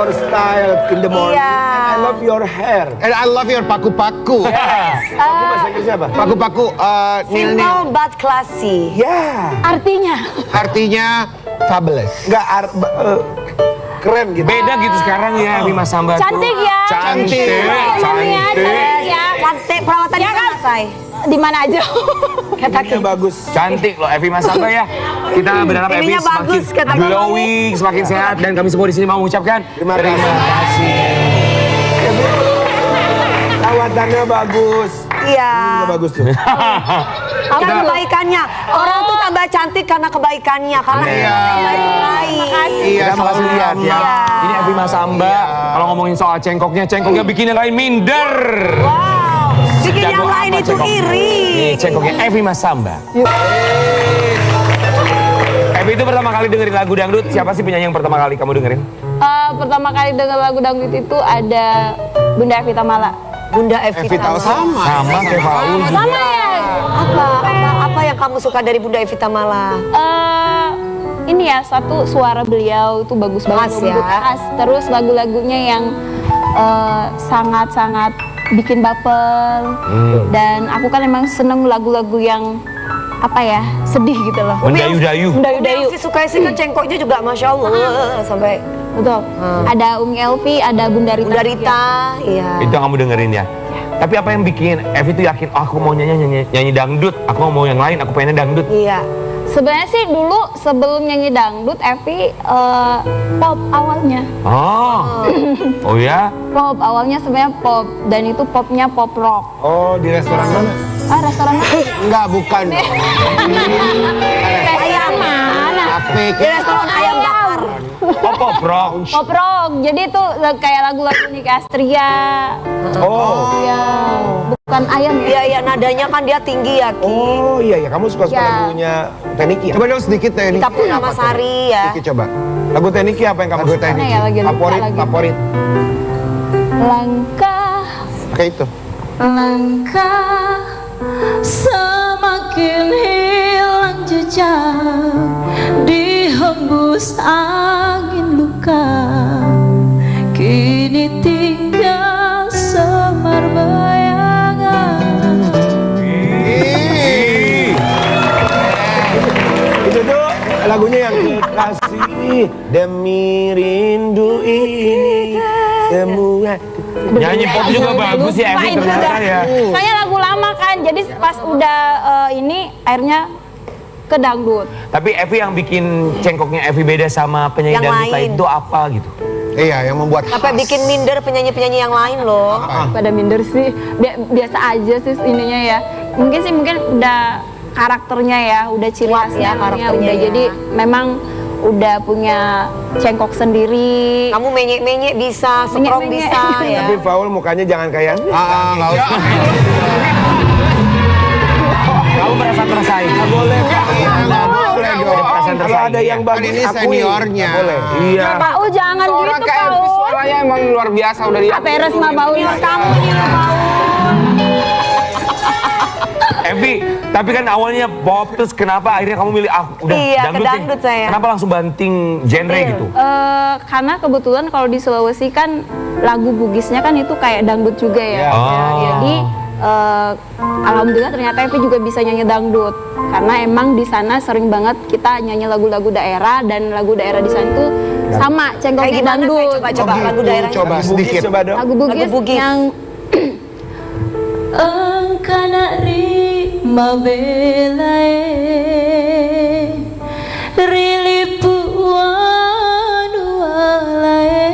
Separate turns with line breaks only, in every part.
your style in the morning. And I love your hair.
And I love your paku-paku.
Paku bahasa Inggrisnya apa?
Paku-paku,
Simple but classy.
Ya.
artinya fabulous.
Enggak keren gitu.
Beda gitu sekarang ya Evi Masamba tuh.
Cantik ya.
Cantik.
Cantik perawatannya kan Say?
Di mana aja?
Ini bagus.
Cantik loh Evi Masamba ya. Kita berharap Evi
Ininya
semakin
bagus, kata
glowing, semakin sehat, dan kami semua di sini mau mengucapkan
Terima kasih. Perawatannya bagus.
Iya.
Bagus tuh.
Karena kebaikannya. Orang tuh tambah cantik karena kebaikannya. Karena baik.
Iya,
Kita makasih lihat ya. Ini Evi Masamba. Kalau ngomongin soal cengkoknya bikin yang lain minder.
Wow. Bikin yang
Jago
lain
apa
itu
cengkok?
iri.
Ini cengkoknya Evi Masamba. Evi itu pertama kali dengerin lagu dangdut, siapa sih penyanyi yang pertama kali kamu dengerin?
Pertama kali denger lagu dangdut itu ada Bunda Evita Mala.
Bunda Evita.
Sama kayak Paul juga.
Sama ya?
Apa yang kamu suka dari Bunda Evita Mala?
Ini ya, satu suara beliau itu bagus banget.
Khas ya.
Khas. Terus lagu-lagunya yang sangat-sangat bikin baper. Dan aku kan emang seneng lagu-lagu yang apa ya, sedih gitu loh.
Mendayu-dayu.
Mendayu-dayu.
Elvi suka sih kan cengkoknya juga Masya Allah sampai
Betul. Ada Umi Elvi, ada Bunda Rita.
Bunda Rita, iya.
Itu yang kamu dengerin ya? Tapi apa yang bikin Evi tuh yakin, oh, aku mau nyanyi dangdut, aku nggak mau yang lain, aku pengennya dangdut.
Iya.
Sebenarnya sih dulu sebelum nyanyi dangdut, Evi pop awalnya.
Oh ya?
Pop awalnya sebenarnya pop, dan itu popnya pop rock.
Oh, di restoran mana?
Restoran mana?
Enggak, bukan.
Ayam mana?
Apik.
Di restoran ayam bakar.
Oh, pop rock.
Pop rock, jadi itu kayak lagu-lagu Nicky Astria.
Oh.
Iya, bukan ayam ya.
Iya, iya, nadanya kan dia tinggi ya, Ki.
Oh iya, kamu suka-suka
Ya.
lagunya Teniki ya?
Coba dong sedikit Teniki.
Kita pun nama Sari ya.
Sedikit coba.
Lagu Teniki apa yang kamu
Lagu
suka?
Teniki.
Mana ya, lagi lupa
Favorit,
lagi.
favorit.
Langkah,
Kayak itu.
langkah semakin hilang jejak, dihembus angin luka, kini tinggal semar bayangan.
Itu tuh lagunya yang kasih demi rindu ini semua.
Nyanyi pop juga bagus ya Evi ternyata ya.
Soalnya lagu lama kan, jadi pas udah ini akhirnya ke dangdut.
Tapi Evi yang bikin cengkoknya Evi beda sama penyanyi
Yang
dangdut
lain.
lain itu apa gitu?
Iya, yang membuat
Sampai bikin minder penyanyi-penyanyi yang lain loh.
Pada minder sih, biasa aja sih ininya ya. Mungkin udah karakternya ya, udah ciri
Kuat
khasnya
ya karakternya
udah
ya.
jadi memang udah punya cengkok sendiri.
Kamu menyek-menyek bisa, sekrong
Menyek-menyek.
bisa ya.
Tapi Paul mukanya jangan kayak
nggak usah.
Kamu merasa tersaing?
nggak boleh.
Nggak boleh dong.
Kalau ada yang
Kan
bagus
ini
akui.
seniornya.
Nggak boleh.
Iya.
Pak U jangan
Orang
gitu
kayak
Pak
Elvis
U.
suaranya emang luar biasa udah dia.
Peres mah bau kamu nih bau.
Evi, tapi kan awalnya pop, terus kenapa akhirnya kamu milih udah
Iya, ke
dangdut
dangdut
deh.
saya.
Kenapa langsung banting genre gitu?
Karena kebetulan kalau di Sulawesi kan lagu bugisnya kan itu kayak dangdut juga ya.
Oh.
Jadi alhamdulillah ternyata Evi juga bisa nyanyi dangdut. Karena emang di sana sering banget kita nyanyi lagu-lagu daerah, dan lagu daerah di sana tuh sama
Kayak
cengkoknya
gimana
dangdut.
Say? Coba lagu daerah.
Coba sedikit.
Coba dong.
Lagu Bugis,
Lagu Bugis.
yang engkana rima belae rilipu wanu walae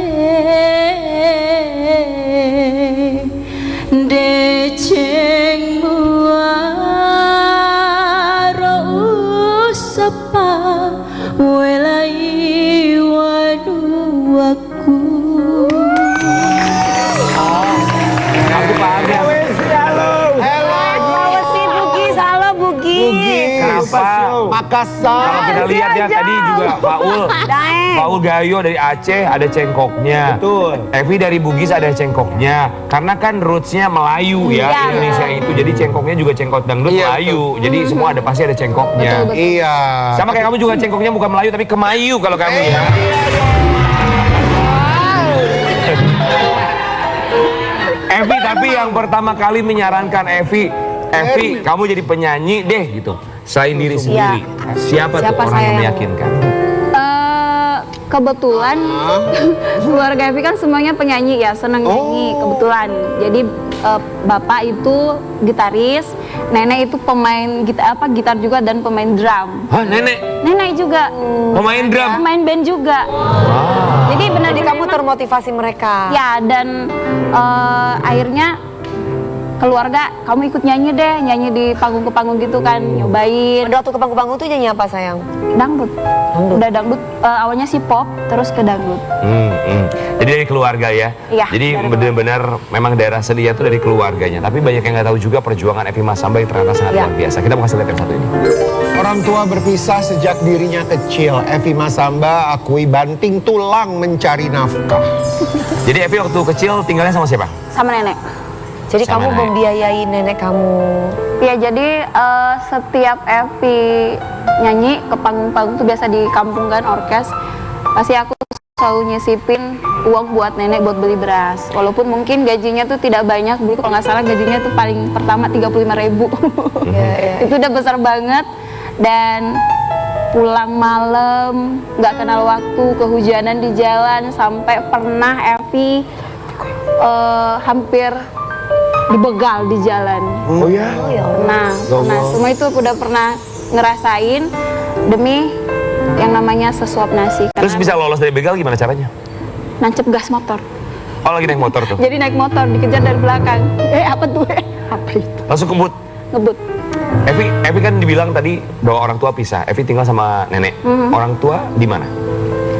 deceng muaro usapa welai wanu aku.
Aku paham ya.
Sulawesi Bugis, halo Bugis.
Kenapa?
Makassar.
Kalau kita lihat ya tadi juga Paul Gayo dari Aceh ada cengkoknya.
Betul.
Evi dari Bugis ada cengkoknya. Karena kan rootsnya Melayu ya,
Iya.
Indonesia itu. Jadi cengkoknya juga cengkok dangdut
Iya,
Melayu. Jadi semua ada pasti ada cengkoknya.
Betul.
Iya.
Sama kayak kamu juga cengkoknya bukan Melayu tapi Kemayu kalau kamu ya. Evi, tapi yang pertama kali menyarankan Evi, kamu jadi penyanyi deh gitu. Selain diri sendiri, siapa tuh
Siapa
orang yang
sayang?
meyakinkan?
Kebetulan keluarga Evi kan semuanya penyanyi ya, seneng nyanyi kebetulan. Jadi bapak itu gitaris, nenek itu pemain gitar juga dan pemain drum.
Hah, nenek?
Nenek juga
Pemain drum?
pemain band juga. Jadi benar
Jadi kamu termotivasi mereka.
ya, dan akhirnya keluarga, kamu ikut nyanyi deh, nyanyi di panggung ke panggung gitu kan, nyobain.
Waktu ke panggung-panggung tuh nyanyi apa sayang?
Dangdut. Udah dangdut, awalnya sih pop, terus ke dangdut.
Jadi dari keluarga ya?
Iya,
Jadi
dari
benar-benar memang daerah Sedia itu dari keluarganya. Tapi banyak yang nggak tahu juga perjuangan Evi Masamba yang ternyata sangat luar biasa. Kita mau kasih lihat yang satu ini.
Orang tua berpisah sejak dirinya kecil. Evi Masamba akui banting tulang mencari nafkah.
Jadi Evi waktu kecil tinggalnya sama siapa?
Sama nenek.
Jadi
Sama
kamu
nenek.
membiayai nenek kamu.
Ya, jadi setiap Evi nyanyi ke panggung-panggung tuh biasa di kampung kan, orkes, pasti aku selalu nyisipin uang buat nenek buat beli beras. Walaupun mungkin gajinya tuh tidak banyak, dulu kalau nggak salah gajinya tuh paling pertama 35.000. Itu udah besar banget. Dan pulang malam, nggak kenal waktu, kehujanan di jalan, sampai pernah Evi hampir dibegal di jalan.
Oh ya?
Nah, semua itu udah pernah ngerasain demi yang namanya sesuap nasi.
Terus bisa lolos dari begal gimana caranya?
Nancep gas motor.
Oh, lagi naik motor tuh?
Jadi naik motor dikejar dari belakang. Apa tuh? Apa itu?
Langsung kebut?
Ngebut.
Evi kan dibilang tadi bahwa orang tua pisah. Evi tinggal sama nenek. Orang tua di mana?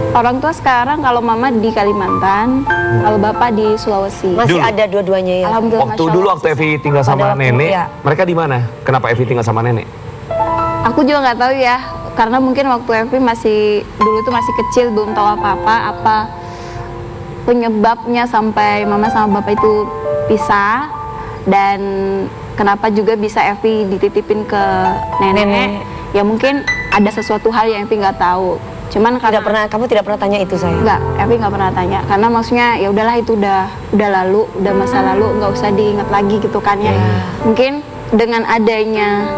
Orang tua sekarang kalau mama di Kalimantan, kalau bapak di Sulawesi.
Masih
Dulu.
ada dua-duanya ya?
Alhamdulillah.
Waktu
Masya
dulu
Allah.
waktu Evi tinggal sama
Pada waktu,
nenek,
ya.
mereka di mana? Kenapa Evi tinggal sama nenek?
Aku juga nggak tahu ya, karena mungkin waktu Evi dulu tuh masih kecil, belum tahu apa penyebabnya sampai mama sama bapak itu pisah, dan kenapa juga bisa Evi dititipin ke nenek. Ya mungkin ada sesuatu hal yang Evi nggak tahu. Cuman
Kamu tidak pernah tanya itu saya?
Enggak, Evi nggak pernah tanya, karena maksudnya ya udahlah, itu udah lalu, udah masa lalu, nggak usah diingat lagi gitu kan ya. Mungkin dengan adanya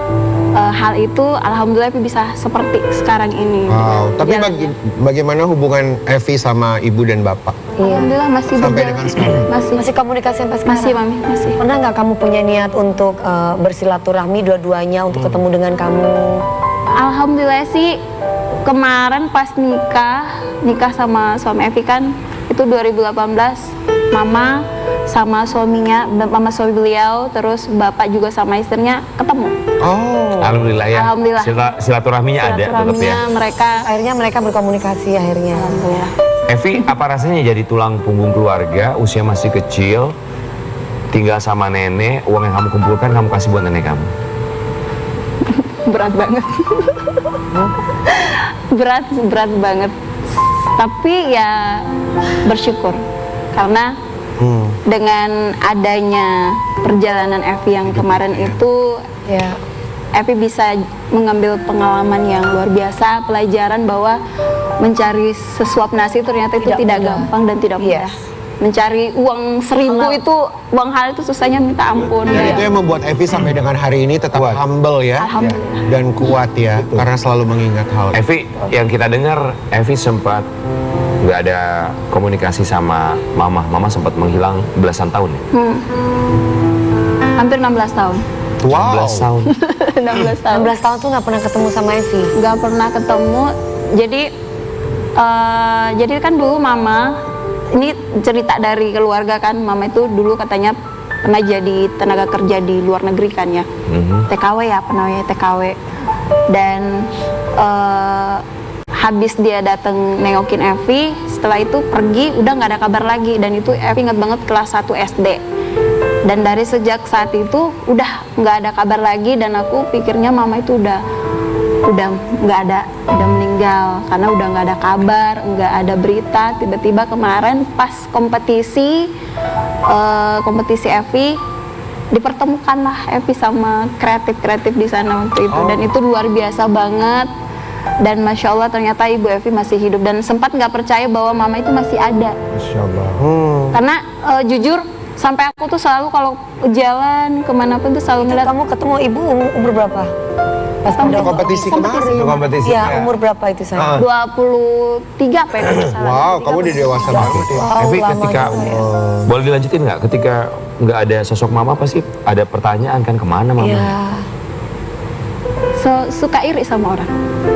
hal itu, alhamdulillah Evi bisa seperti sekarang ini.
Wow, tapi
Jalannya.
bagaimana hubungan Evi sama ibu dan bapak?
Alhamdulillah masih
Sampai
berjalan.
dengan sekarang?
Masih
Komunikasi sampai sekarang?
masih mami, masih.
Pernah nggak kamu punya niat untuk bersilaturahmi dua-duanya untuk ketemu dengan kamu?
Alhamdulillah sih, kemarin pas nikah sama suami Evi kan, itu 2018, mama sama suaminya, mama suami beliau, terus bapak juga sama istrinya ketemu.
Oh,
Alhamdulillah ya.
Alhamdulillah.
Silaturahminya ada tetap ya.
Silaturahminya mereka,
Akhirnya mereka berkomunikasi akhirnya.
alhamdulillah.
Evi, apa rasanya jadi tulang punggung keluarga, usia masih kecil, tinggal sama nenek, uang yang kamu kumpulkan kamu kasih buat nenek kamu?
Berat banget. berat banget. Tapi ya bersyukur karena dengan adanya perjalanan Evi yang kemarin itu,
Ya.
Evi bisa mengambil pengalaman yang luar biasa, pelajaran bahwa mencari sesuap nasi ternyata itu
Tidak
tidak
mudah.
gampang dan tidak mudah.
Yes.
Mencari uang 1.000 itu, uang hal itu susahnya minta ampun.
dan
Ya.
itu yang membuat Evi sampai dengan hari ini tetap humble ya,
Alhamdulillah.
dan kuat ya, karena selalu mengingat hal itu.
Evi, yang kita dengar, Evi sempat nggak ada komunikasi sama mama. Mama sempat menghilang belasan tahun ya?
Hampir 16 tahun.
Wow.
16 tahun.
16 tahun.
16 tahun tuh nggak pernah ketemu sama Evi?
Nggak pernah ketemu. Jadi kan dulu mama, ini cerita dari keluarga kan, mama itu dulu katanya pernah jadi tenaga kerja di luar negeri kan ya. TKW ya, namanya TKW. Dan habis dia datang nengokin Evi, setelah itu pergi udah nggak ada kabar lagi, dan itu Evi ingat banget kelas 1 SD. Dan dari sejak saat itu udah nggak ada kabar lagi, dan aku pikirnya mama itu udah nggak ada, udah meninggal karena udah nggak ada kabar, nggak ada berita. Tiba-tiba kemarin pas kompetisi Evi, dipertemukanlah Evi sama kreatif di sana waktu itu, dan itu luar biasa banget. Dan masya Allah ternyata ibu Evi masih hidup, dan sempat nggak percaya bahwa mama itu masih ada.
Masya Allah.
Karena jujur Sampai aku tuh selalu kalau jalan kemanapun tuh selalu ngeliat.
Kamu ketemu ibu umur berapa? Pas
Udah kompetisi kemarin.
Itu kompetisi.
Iya, umur berapa itu saya?
23 apa ya kalau nggak salah.
Wow, kamu udah dewasa banget ya.
Wow,
Evi,
lama
ketika
juga ya.
boleh dilanjutin nggak? Ketika nggak ada sosok mama pasti ada pertanyaan kan, kemana mama?
Iya.
Suka iri sama orang.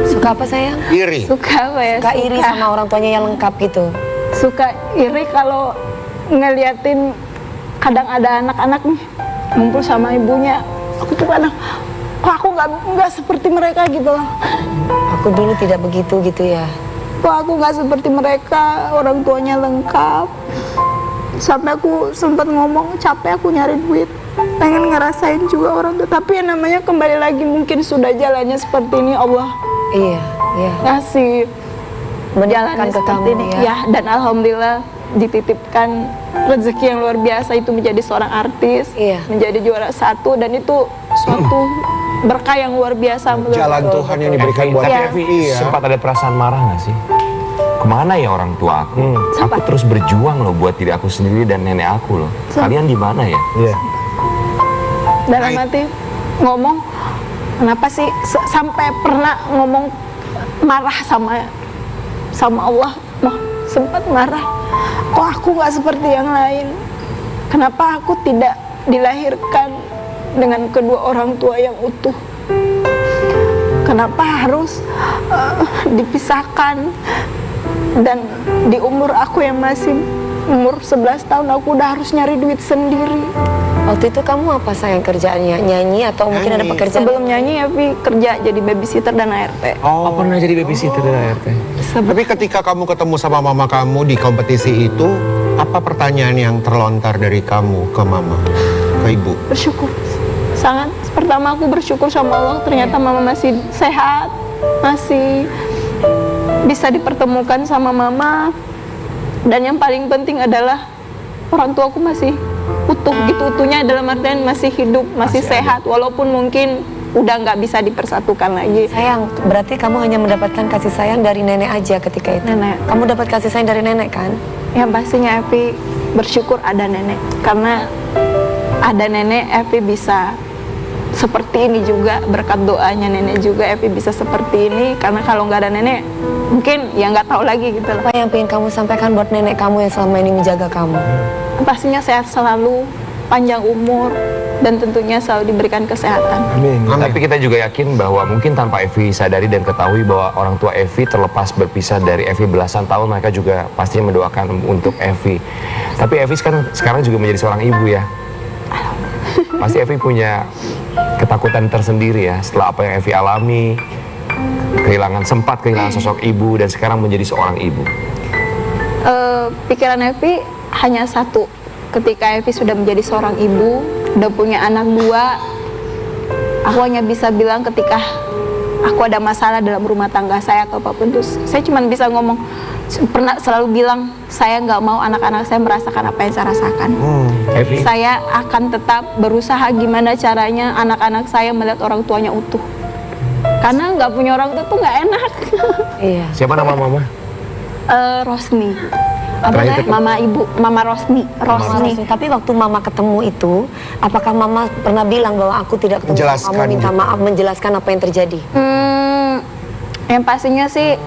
Suka apa sayang?
Iri.
Suka apa ya?
Suka iri sama orang tuanya yang lengkap gitu.
Suka iri kalau ngeliatin kadang ada anak-anak nih ngumpul sama ibunya. Aku tuh kadang, kok aku nggak seperti mereka gitu loh.
Aku dulu tidak begitu gitu ya.
Kok aku nggak seperti mereka, orang tuanya lengkap. Sampai aku sempat ngomong, capek aku nyari duit, pengen ngerasain juga orang tua. Tapi yang namanya kembali lagi mungkin sudah jalannya seperti ini, Allah
Iya, iya.
ngasih
Menjalankan ke kamu ya.
Ya, dan alhamdulillah dititipkan rezeki yang luar biasa itu menjadi seorang artis,
Iya.
menjadi juara 1, dan itu suatu berkah yang luar biasa menurut
Jalan
aku.
Tuhan yang diberikan buat
Iya.
Evi. Iya.
Sempat ada perasaan marah nggak sih? Kemana ya orang tua aku? Aku terus berjuang loh buat diri aku sendiri dan nenek aku loh. Kalian di mana ya?
Iya.
Dalam hati ngomong, kenapa sih sampai pernah ngomong marah sama Allah, sempat marah. Kok aku nggak seperti yang lain? Kenapa aku tidak dilahirkan dengan kedua orang tua yang utuh? Kenapa harus dipisahkan? Dan di umur aku yang masih umur 11 tahun aku udah harus nyari duit sendiri.
Waktu itu kamu apa sayang kerjaannya? Nyanyi atau mungkin ada
Nyanyi.
pekerjaan?
Sebelum nyanyi Evi kerja jadi babysitter dan ART.
Oh, pernah jadi babysitter di ART?
Tapi ketika kamu ketemu sama mama kamu di kompetisi itu, apa pertanyaan yang terlontar dari kamu ke mama, ke ibu?
Bersyukur sangat. Pertama aku bersyukur sama Allah, ternyata mama masih sehat, masih bisa dipertemukan sama mama, dan yang paling penting adalah orang tuaku masih utuh gitu, utuhnya dalam artian masih hidup, masih sehat, walaupun mungkin udah nggak bisa dipersatukan lagi.
Sayang, berarti kamu hanya mendapatkan kasih sayang dari nenek aja ketika itu.
Nenek.
Kamu dapat kasih sayang dari nenek kan?
Yang pastinya Evi bersyukur ada nenek, karena ada nenek Evi bisa seperti ini juga, berkat doanya nenek juga Evi bisa seperti ini. Karena kalau nggak ada nenek mungkin ya nggak tahu lagi gitu loh.
Apa yang ingin kamu sampaikan buat nenek kamu yang selama ini menjaga kamu?
Pastinya sehat selalu, panjang umur, dan tentunya selalu diberikan kesehatan.
Amin.
Tapi kita juga yakin bahwa mungkin tanpa Evi sadari dan ketahui bahwa orang tua Evi terlepas berpisah dari Evi belasan tahun, mereka juga pastinya mendoakan untuk Evi. Tapi Evi sekarang juga menjadi seorang ibu ya. Pasti Evi punya ketakutan tersendiri ya setelah apa yang Evi alami, sempat kehilangan sosok ibu dan sekarang menjadi seorang ibu.
Pikiran Evi hanya satu, ketika Evi sudah menjadi seorang ibu, udah punya anak 2, aku hanya bisa bilang ketika aku ada masalah dalam rumah tangga saya atau apapun, terus saya cuma bisa ngomong, pernah selalu bilang, saya nggak mau anak-anak saya merasakan apa yang saya rasakan.
Evi,
Saya akan tetap berusaha gimana caranya anak-anak saya melihat orang tuanya utuh. Karena nggak punya orang tua tuh nggak enak.
Iya.
siapa nama mama?
Rosni.
Apa
Terakhir
Teh?
Mama Rosni.
Tapi waktu mama ketemu itu, apakah mama pernah bilang bahwa aku tidak ketemu sama
Menjelaskan
kamu, minta
gitu.
maaf, menjelaskan apa yang terjadi?
Yang pastinya sih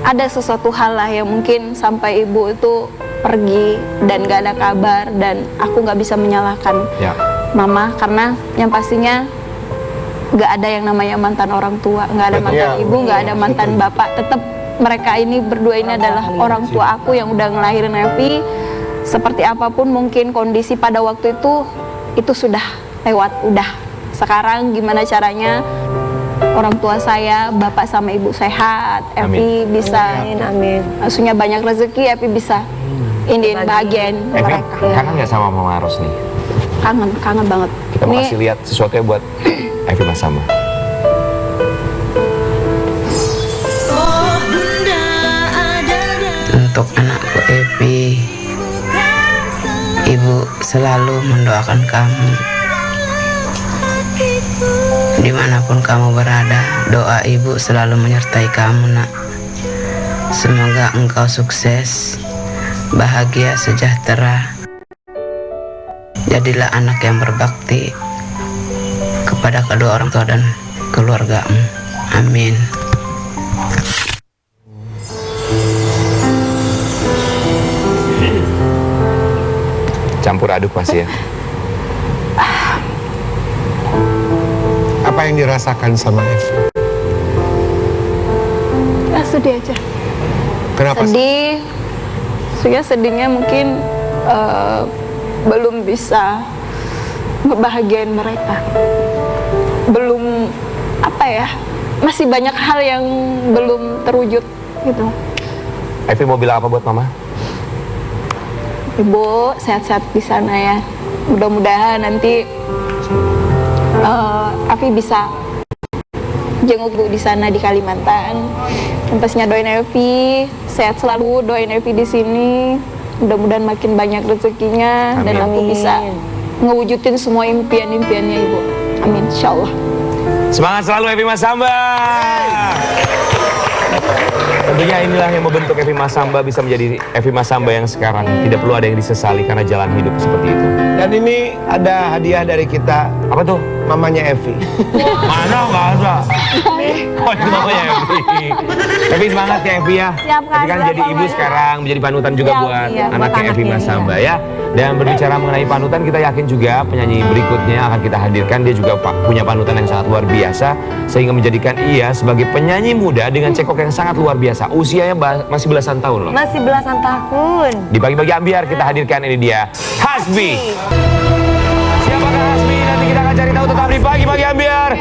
ada sesuatu hal lah yang mungkin sampai ibu itu pergi dan gak ada kabar, dan aku gak bisa menyalahkan
Ya.
mama, karena yang pastinya gak ada yang namanya mantan orang tua, gak ada mantan
Betul.
ibu, gak ada mantan bapak. Tetap mereka ini berdua ini adalah orang tua aku yang udah ngelahirin Evi. Seperti apapun mungkin kondisi pada waktu itu sudah lewat, udah. Sekarang gimana caranya orang tua saya, bapak sama ibu sehat, Evi bisa,
Amin.
maksudnya banyak rezeki, Evi bisa ini bahagiain
Evi,
mereka.
kangen nggak sama mama Rosni?
Kangen banget.
Kita mau kasih lihat sesuatu ya buat Evi Mas Sama.
Untuk anakku Evi, ibu selalu mendoakan kamu. Dimanapun kamu berada, doa ibu selalu menyertai kamu, nak. Semoga engkau sukses, bahagia, sejahtera, Jadilah anak yang berbakti kepada kedua orang tua dan keluargamu. Amin.
Campur aduk pasti ya.
Apa yang dirasakan sama Evi?
Ya sedih aja.
Kenapa?
Sedih. Soalnya sedihnya mungkin belum bisa ngebahagiain mereka. Belum apa ya? Masih banyak hal yang belum terwujud gitu.
Evi mau bilang apa buat mama?
Ibu sehat-sehat di sana ya. Mudah-mudahan nanti Afi bisa jenguk Bu di sana di Kalimantan. Dan pastinya doain Evi sehat selalu, doain Evi di sini. Mudah-mudahan makin banyak rezekinya dan aku bisa ngewujudin semua impian-impiannya Ibu. Amin, insyaallah.
Semangat selalu Evi Masamba. Tentunya inilah yang membentuk Evi Masamba bisa menjadi Evi Masamba yang sekarang. Tidak perlu ada yang disesali karena jalan hidup seperti itu.
Dan ini ada hadiah dari kita,
Apa tuh?
mamanya Evi.
Mana nggak ada? Oh itu namanya Evi. Evi semangat ya Evi ya.
Siap, Kak.
Evi kan
Siap,
jadi
Kak.
ibu sekarang, menjadi panutan juga
Siap,
buat
iya, buat
anaknya Evi
anaknya,
Masamba ya. Dan berbicara mengenai panutan, kita yakin juga penyanyi berikutnya akan kita hadirkan. Dia juga punya panutan yang sangat luar biasa, sehingga menjadikan ia sebagai penyanyi muda dengan cekok yang sangat luar biasa. Usianya masih belasan tahun loh.
Masih belasan tahun.
Di Pagi-Pagi Ambiar kita hadirkan ini dia, Hasbi. Siapakah Hasbi? Nanti kita akan cari tahu tetap di Pagi-Pagi Ambiar.